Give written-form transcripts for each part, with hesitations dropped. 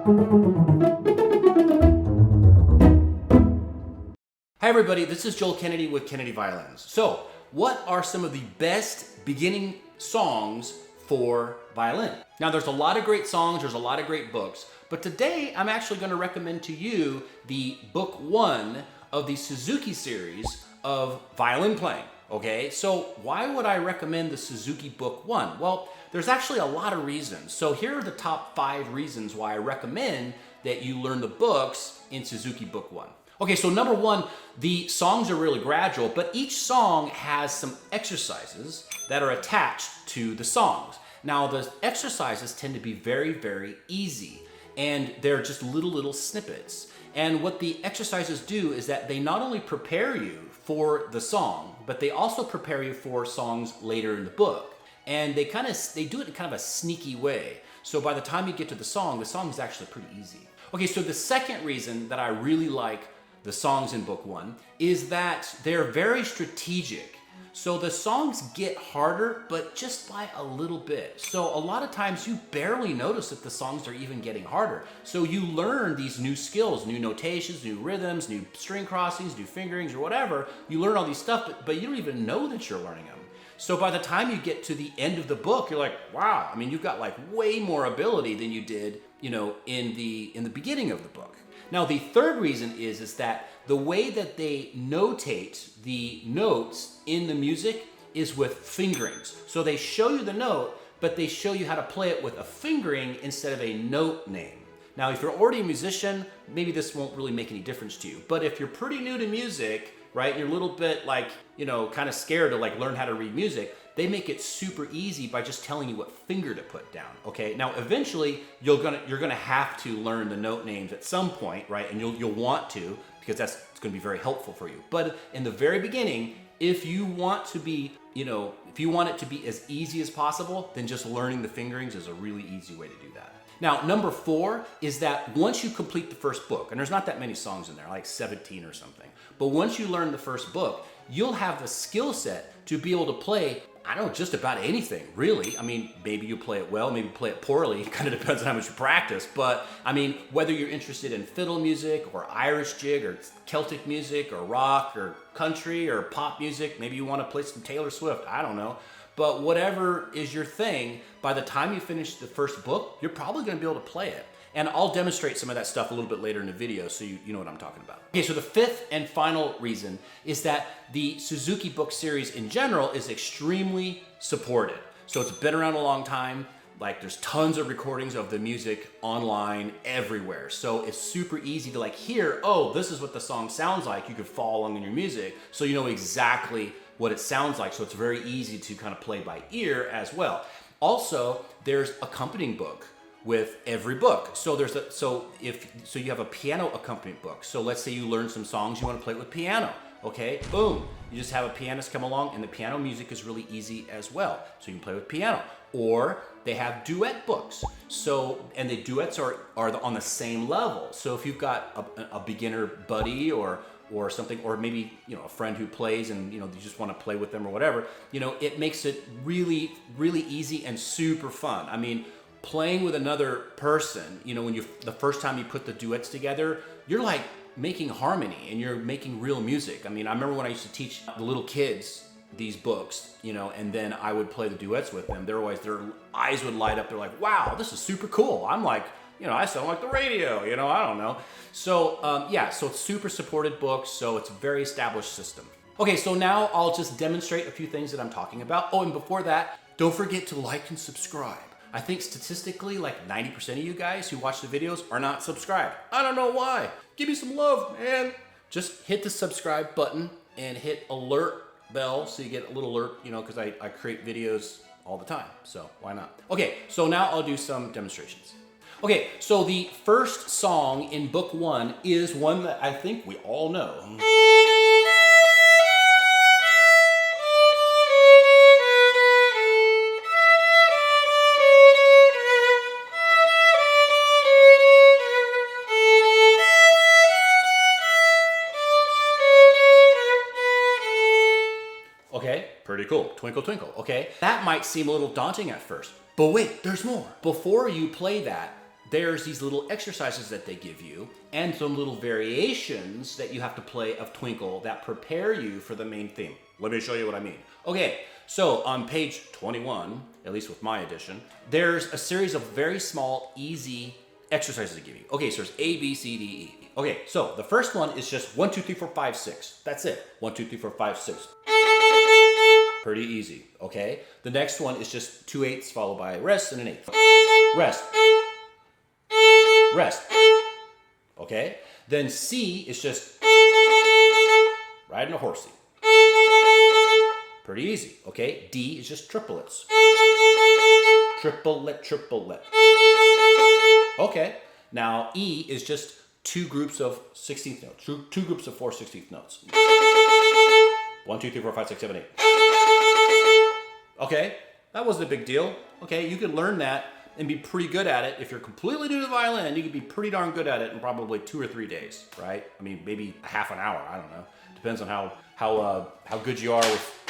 Hi everybody, this is Joel Kennedy with Kennedy Violins. So, what are some of the best beginning songs for violin? Now there's a lot of great songs, there's a lot of great books, but today I'm actually going to recommend to you the book 1 of the Suzuki series of violin playing. Okay, so why would I recommend the Suzuki Book 1? Well, there's actually a lot of reasons. So here are the top 5 reasons why I recommend that you learn the books in Suzuki Book 1. Okay, so number 1, the songs are really gradual, but each song has some exercises that are attached to the songs. Now, the exercises tend to be very, very easy, and they're just little snippets. And what the exercises do is that they not only prepare you for the song, but they also prepare you for songs later in the book. And they do it in kind of a sneaky way. So by the time you get to the song is actually pretty easy. Okay, so the second reason that I really like the songs in book 1 is that they're very strategic. So the songs get harder, but just by a little bit. So a lot of times you barely notice that the songs are even getting harder. So you learn these new skills, new notations, new rhythms, new string crossings, new fingerings, or whatever. You learn all these stuff, but you don't even know that you're learning them. So by the time you get to the end of the book, you're like, wow, I mean, you've got like way more ability than you did, in the beginning of the book. Now, the third reason is that the way that they notate the notes in the music is with fingerings. So they show you the note, but they show you how to play it with a fingering instead of a note name. Now, if you're already a musician, maybe this won't really make any difference to you. But if you're pretty new to music, right, you're a little bit like, kind of scared to like learn how to read music, they make it super easy by just telling you what finger to put down, okay? Now, eventually, you're gonna have to learn the note names at some point, right? And you'll want to, because it's gonna be very helpful for you. But in the very beginning, if you want to be, if you want it to be as easy as possible, then just learning the fingerings is a really easy way to do that. Now, number 4 is that once you complete the first book, and there's not that many songs in there, like 17 or something, but once you learn the first book, you'll have the skill set to be able to play, I don't know, just about anything, really. I mean, maybe you play it well, maybe you play it poorly. It kind of depends on how much you practice. But, I mean, whether you're interested in fiddle music or Irish jig or Celtic music or rock or country or pop music, maybe you want to play some Taylor Swift, I don't know. But whatever is your thing, by the time you finish the first book, you're probably going to be able to play it. And I'll demonstrate some of that stuff a little bit later in the video so you know what I'm talking about. Okay, so the 5th and final reason is that the Suzuki Book series in general is extremely supported. So it's been around a long time. Like there's tons of recordings of the music online everywhere. So it's super easy to like hear, oh, this is what the song sounds like. You could follow along in your music so you know exactly what it sounds like. So it's very easy to kind of play by ear as well. Also, there's accompanying book with every book. So you have a piano accompaniment book. So let's say you learn some songs you want to play with piano. Okay, boom. You just have a pianist come along and the piano music is really easy as well. So you can play with piano. Or they have duet books. And the duets are on the same level. So if you've got a beginner buddy or something, or maybe a friend who plays and you just want to play with them or whatever, it makes it really, really easy and super fun. I mean, playing with another person, when the first time you put the duets together, you're like making harmony and you're making real music. I mean, I remember when I used to teach the little kids these books, and then I would play the duets with them. Their eyes would light up. They're like, wow, this is super cool. I'm like, I sound like the radio, I don't know. So so it's super supported books. So it's a very established system. Okay, so now I'll just demonstrate a few things that I'm talking about. Oh, and before that, don't forget to like and subscribe. I think statistically, like 90% of you guys who watch the videos are not subscribed. I don't know why. Give me some love, man. Just hit the subscribe button and hit alert bell so you get a little alert, because I create videos all the time. So why not? Okay, so now I'll do some demonstrations. Okay, so the first song in book 1 is one that I think we all know. Okay, pretty cool. Twinkle, twinkle. Okay, that might seem a little daunting at first, but wait, there's more. Before you play that, there's these little exercises that they give you and some little variations that you have to play of Twinkle that prepare you for the main theme. Let me show you what I mean. Okay, so on page 21, at least with my edition, there's a series of very small, easy exercises to give you. Okay, so there's A, B, C, D, E. Okay, so the first one is just 1, 2, 3, 4, 5, 6. That's it. 1, 2, 3, 4, 5, 6. Pretty easy, okay? The next one is just 2 eighths followed by rest and an eighth. Rest. Rest. Okay? Then C is just riding a horsey. Pretty easy, okay? D is just triplets. Triplet, triplet. Okay, now E is just 2 groups of 16th notes. Two groups of 4 16th notes. 1, 2, 3, 4, 5, 6, 7, 8. Okay, that wasn't a big deal. Okay, you can learn that and be pretty good at it. If you're completely new to the violin, you can be pretty darn good at it in probably 2 or 3 days, right? I mean, maybe a half an hour, I don't know. Depends on how good you are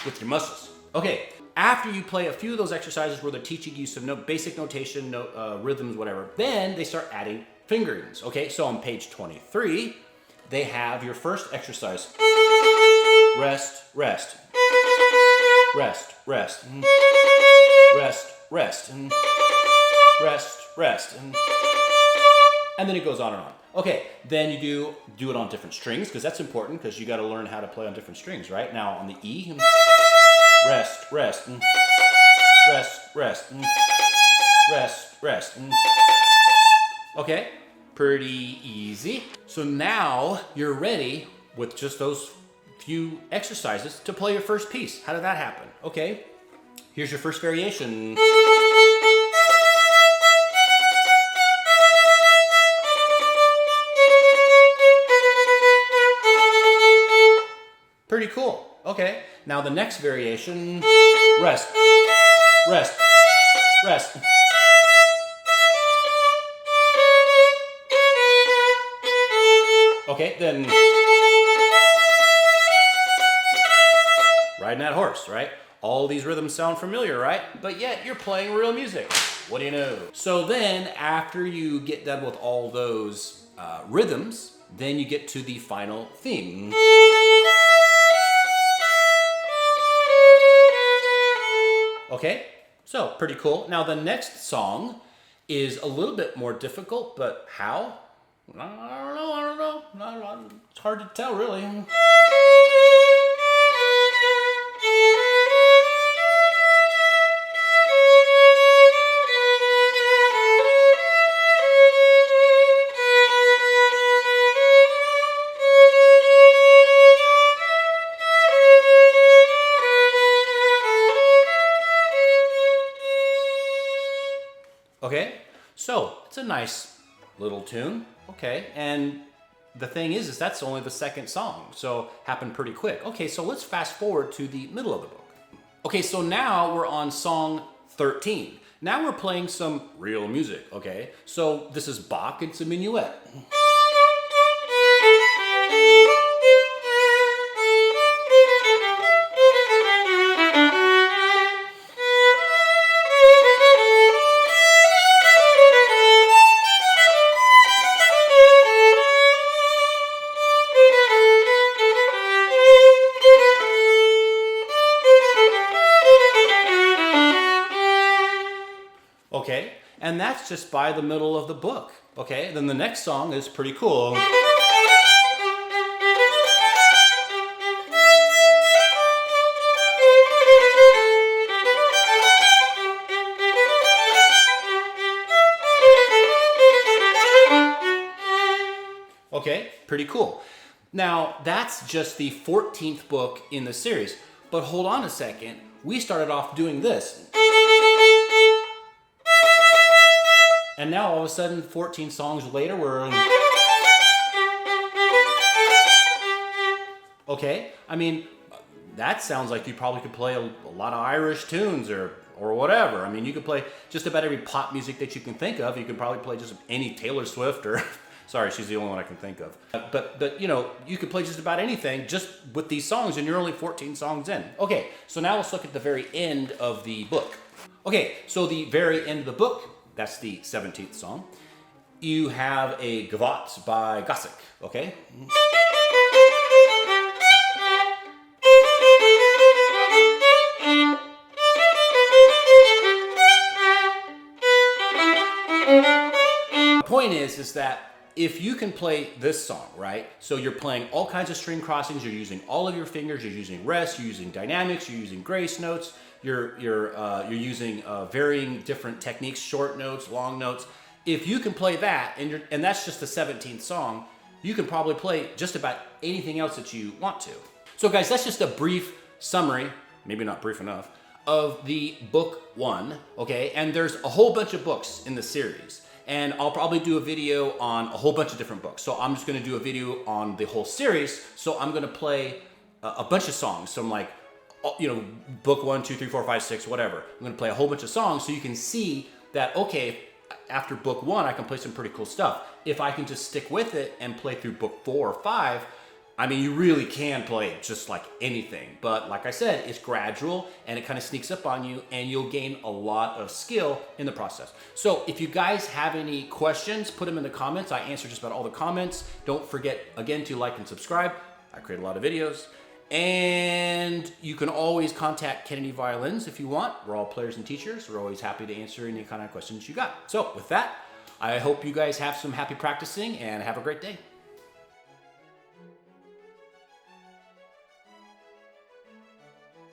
with your muscles. Okay, after you play a few of those exercises where they're teaching you some basic notation, rhythms, whatever, then they start adding fingerings. Okay, so on page 23, they have your first exercise. Rest, rest. Rest, rest. Rest, rest. Rest, rest. And then it goes on and on. Okay, then you do it on different strings, because that's important, because you got to learn how to play on different strings, right? Now on the E, rest, rest. Rest, rest. Rest, rest. Okay, pretty easy. So now you're ready with just those few exercises to play your first piece. How did that happen? Okay, here's your first variation. Pretty cool. Okay, now the next variation, rest, rest, rest. Okay, then riding that horse, right? All these rhythms sound familiar, right? But yet you're playing real music. What do you know? So then after you get done with all those rhythms, then you get to the final theme. Okay, so pretty cool. Now the next song is a little bit more difficult, but how? I don't know. It's hard to tell, really. Okay, so it's a nice little tune. Okay, and the thing is that's only the second song, so happened pretty quick. Okay, so let's fast forward to the middle of the book. Okay, so now we're on song 13. Now we're playing some real music, okay? So this is Bach, it's a minuet. Okay, and that's just by the middle of the book. Okay, then the next song is pretty cool. Okay, pretty cool. Now, that's just the 14th book in the series. But hold on a second, we started off doing this. And now all of a sudden, 14 songs later, we're... Okay, I mean, that sounds like you probably could play a lot of Irish tunes or whatever. I mean, you could play just about every pop music that you can think of. You can probably play just any Taylor Swift or... Sorry, she's the only one I can think of. But you know, you could play just about anything just with these songs, and you're only 14 songs in. Okay, so now let's look at the very end of the book. Okay, so the very end of the book, that's the 17th song, you have a Gavotte by Gossick, okay? The point is that if you can play this song, right? So you're playing all kinds of string crossings, you're using all of your fingers, you're using rest, you're using dynamics, you're using grace notes, you're using varying different techniques, short notes, long notes. If you can play that, and that's just the 17th song, you can probably play just about anything else that you want to. So guys, that's just a brief summary, maybe not brief enough, of the book 1, okay? And there's a whole bunch of books in the series. And I'll probably do a video on a whole bunch of different books. So I'm just gonna do a video on the whole series. So I'm gonna play a bunch of songs. So I'm like, you know, book 1, 2, 3, 4, 5, 6, whatever. I'm gonna play a whole bunch of songs so you can see that, okay, after book 1, I can play some pretty cool stuff. If I can just stick with it and play through book 4 or 5, I mean, you really can play just like anything. But like I said, it's gradual and it kind of sneaks up on you and you'll gain a lot of skill in the process. So if you guys have any questions, put them in the comments. I answer just about all the comments. Don't forget, again, to like and subscribe. I create a lot of videos. And you can always contact Kennedy Violins if you want. We're all players and teachers. We're always happy to answer any kind of questions you got. So with that, I hope you guys have some happy practicing and have a great day.